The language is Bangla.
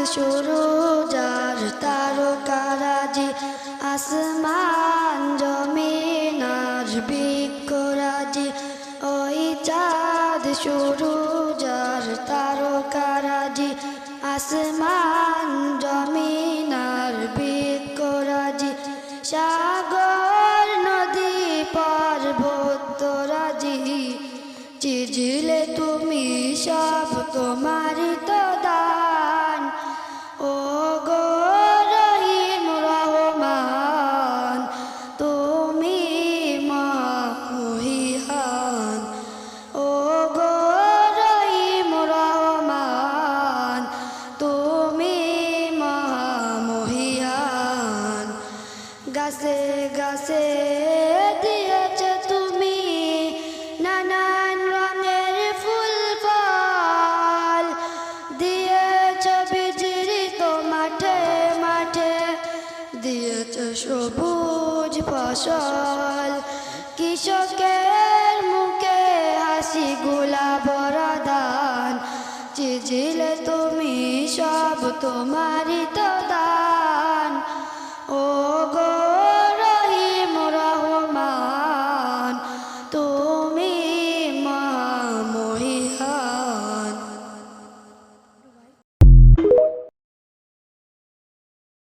সূরজ আর তারকারাজি আসমান জমিন আর বৃক্ষরাজি ওই চাঁদ সূরজ আর তারকারাজি আসমান জমিন আর বৃক্ষরাজি সাগর নদী পর্বতরাজি চিজিলে তুমি সব তোমারই তো দান ও গো রহিম রহমান তুমি মহিয়ান ও গো রহিম রহমান তুমি মহিয়ান গাছে গাছে দিয়েছ তুমি নানান রঙের ফুল ফল দিয়েছ বিজড়িত মাঠে মাঠে দিয়েছ সবুজ ফসল কৃষকের মুখে হাসি গোলাপ বরদান চিজিলে তুমি সব তোমারই তো দান ও গো